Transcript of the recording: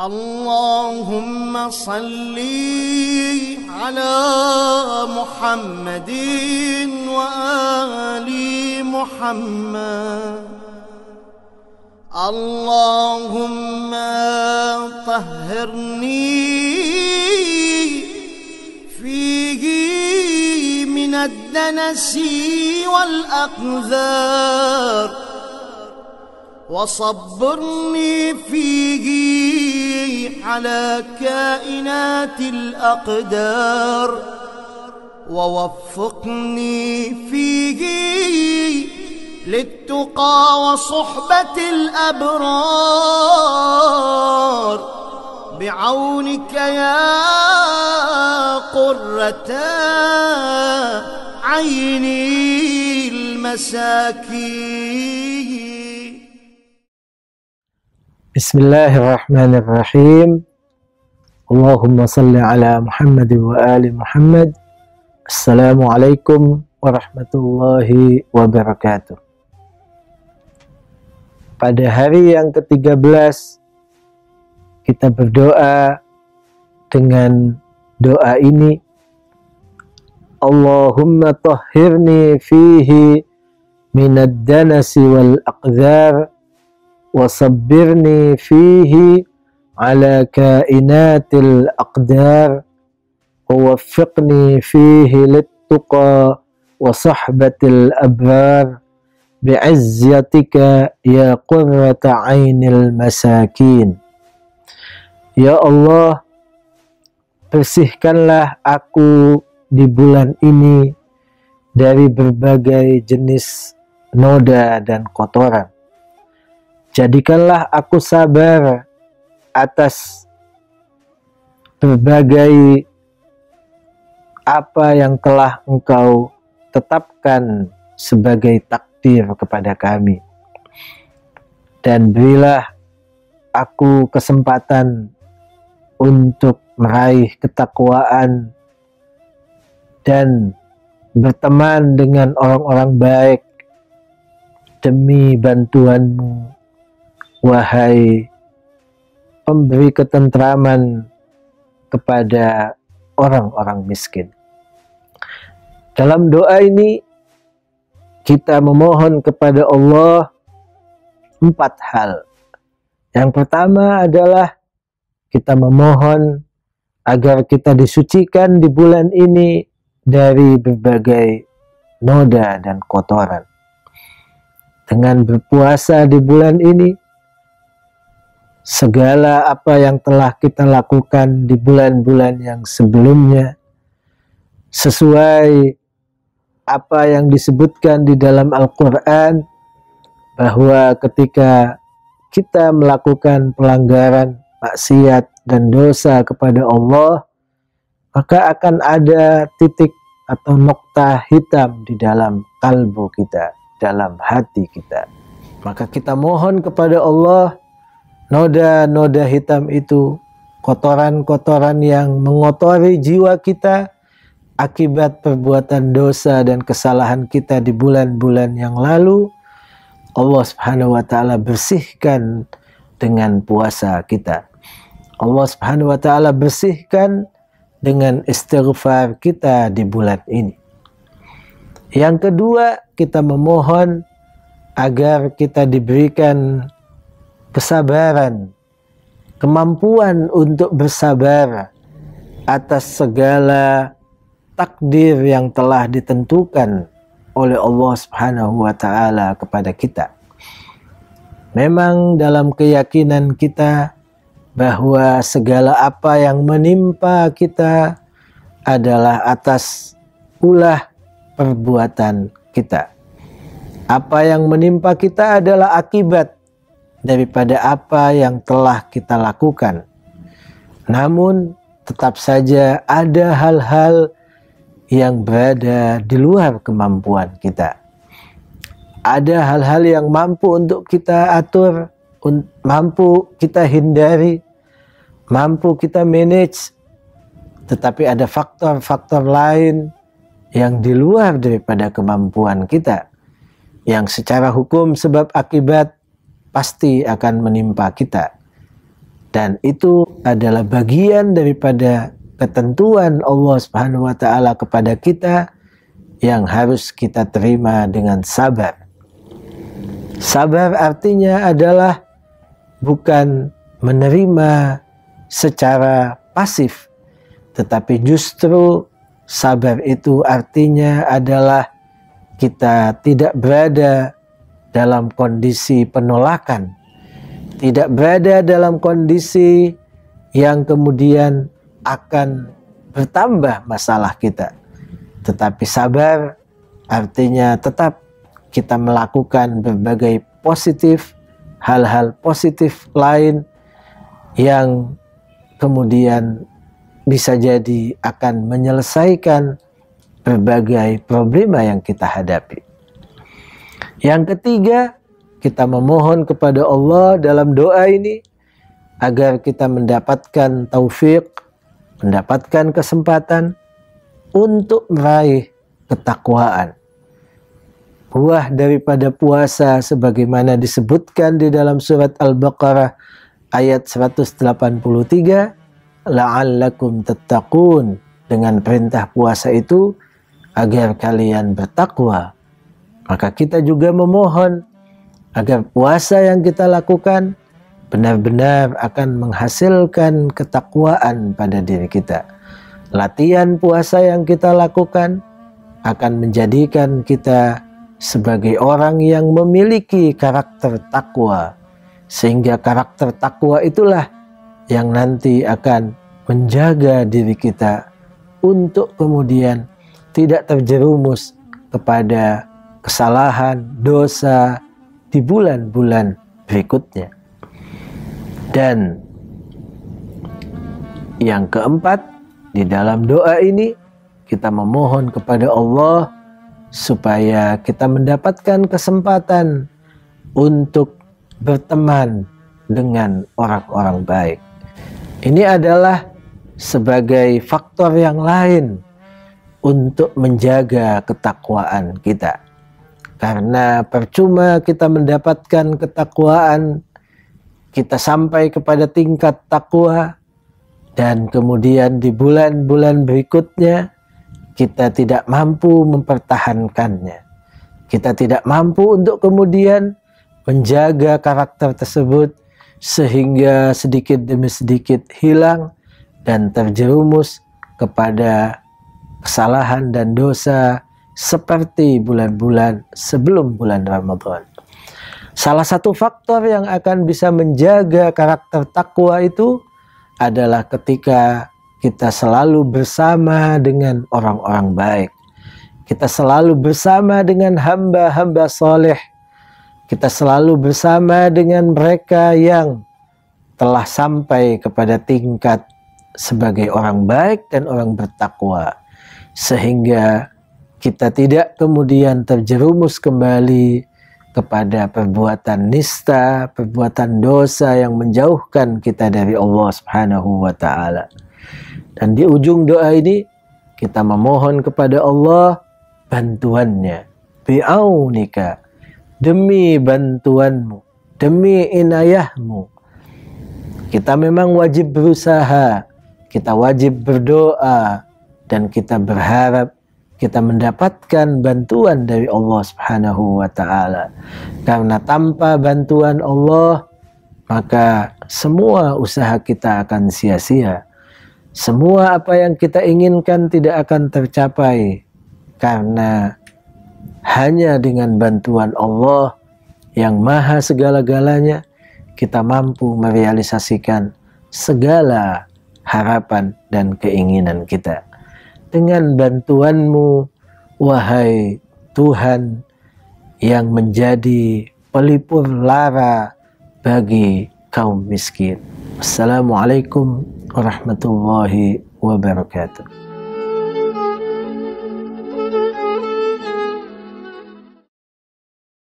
اللهم صل على محمد وآل محمد. اللهم طهرني فيه من الدنس والأقذار، وصبرني فيه على كائنات الأقدار، ووفقني فيه للتقى وصحبة الأبرار، بعونك يا قرة عيني المساكين. Bismillahirrahmanirrahim. Allahumma salli ala Muhammad wa ali Muhammad. Assalamualaikum warahmatullahi wabarakatuh. Pada hari yang ke-13 kita berdoa dengan doa ini. Allahumma tahhirni fihi minad danasi wal aqdhar, وصبرني فيه على كائنات الأقدار، ووفقني فيه للتقى وصحبة الأبرار، بعزتك يا قرة عين المساكين. Ya Allah, bersihkanlah aku di bulan ini dari berbagai jenis noda dan kotoran. Jadikanlah aku sabar atas berbagai apa yang telah Engkau tetapkan sebagai takdir kepada kami. Dan berilah aku kesempatan untuk meraih ketakwaan dan berteman dengan orang-orang baik demi bantuan-Mu, wahai pemberi ketentraman kepada orang-orang miskin. Dalam doa ini kita memohon kepada Allah 4 hal. Yang pertama adalah kita memohon agar kita disucikan di bulan ini dari berbagai noda dan kotoran. Dengan berpuasa di bulan ini, segala apa yang telah kita lakukan di bulan-bulan yang sebelumnya sesuai apa yang disebutkan di dalam Al-Quran, bahwa ketika kita melakukan pelanggaran, maksiat dan dosa kepada Allah, maka akan ada titik atau nokta hitam di dalam kalbu kita, dalam hati kita. Maka kita mohon kepada Allah, noda-noda hitam itu, kotoran-kotoran yang mengotori jiwa kita akibat perbuatan dosa dan kesalahan kita di bulan-bulan yang lalu, Allah Subhanahu wa Ta'ala bersihkan dengan puasa kita. Allah Subhanahu wa Ta'ala bersihkan dengan istighfar kita di bulan ini. Yang kedua, kita memohon agar kita diberikan kesabaran, kemampuan untuk bersabar atas segala takdir yang telah ditentukan oleh Allah Subhanahu wa Ta'ala kepada kita. Memang dalam keyakinan kita bahwa segala apa yang menimpa kita adalah atas ulah perbuatan kita. Apa yang menimpa kita adalah akibat daripada apa yang telah kita lakukan. Namun tetap saja ada hal-hal yang berada di luar kemampuan kita. Ada hal-hal yang mampu untuk kita atur, mampu kita hindari, mampu kita manage. Tetapi ada faktor-faktor lain yang di luar daripada kemampuan kita, yang secara hukum sebab akibat pasti akan menimpa kita. Dan itu adalah bagian daripada ketentuan Allah Subhanahu wa taala kepada kita yang harus kita terima dengan sabar. Sabar artinya adalah bukan menerima secara pasif, tetapi justru sabar itu artinya adalah kita tidak berada dalam kondisi penolakan, tidak berada dalam kondisi yang kemudian akan bertambah masalah kita. Tetapi sabar artinya tetap kita melakukan berbagai positif, hal-hal positif lain yang kemudian bisa jadi akan menyelesaikan berbagai problema yang kita hadapi. Yang ketiga, kita memohon kepada Allah dalam doa ini agar kita mendapatkan taufik, mendapatkan kesempatan untuk meraih ketakwaan. Buah daripada puasa sebagaimana disebutkan di dalam surat Al-Baqarah ayat 183, la'allakum tattaqun, dengan perintah puasa itu agar kalian bertakwa. Maka kita juga memohon agar puasa yang kita lakukan benar-benar akan menghasilkan ketakwaan pada diri kita. Latihan puasa yang kita lakukan akan menjadikan kita sebagai orang yang memiliki karakter takwa, sehingga karakter takwa itulah yang nanti akan menjaga diri kita untuk kemudian tidak terjerumus kepada kesalahan, dosa di bulan-bulan berikutnya. Dan yang keempat, di dalam doa ini kita memohon kepada Allah supaya kita mendapatkan kesempatan untuk berteman dengan orang-orang baik. Ini adalah sebagai faktor yang lain untuk menjaga ketakwaan kita. Karena percuma kita mendapatkan ketakwaan, kita sampai kepada tingkat takwa, dan kemudian di bulan-bulan berikutnya kita tidak mampu mempertahankannya. Kita tidak mampu untuk kemudian menjaga karakter tersebut sehingga sedikit demi sedikit hilang dan terjerumus kepada kesalahan dan dosa seperti bulan-bulan sebelum bulan Ramadan. Salah satu faktor yang akan bisa menjaga karakter takwa itu adalah ketika kita selalu bersama dengan orang-orang baik. Kita selalu bersama dengan hamba-hamba soleh. Kita selalu bersama dengan mereka yang telah sampai kepada tingkat sebagai orang baik dan orang bertakwa. Sehingga kita tidak kemudian terjerumus kembali kepada perbuatan nista, perbuatan dosa yang menjauhkan kita dari Allah Subhanahu wa ta'ala. Dan di ujung doa ini kita memohon kepada Allah bantuannya, bi'aunika, demi bantuanmu, demi inayahmu. Kita memang wajib berusaha, kita wajib berdoa, dan kita berharap kita mendapatkan bantuan dari Allah Subhanahu wa ta'ala. Karena tanpa bantuan Allah, maka semua usaha kita akan sia-sia. Semua apa yang kita inginkan tidak akan tercapai, karena hanya dengan bantuan Allah yang maha segala-galanya kita mampu merealisasikan segala harapan dan keinginan kita. Dengan bantuanmu, wahai Tuhan yang menjadi pelipur lara bagi kaum miskin. Assalamualaikum warahmatullahi wabarakatuh.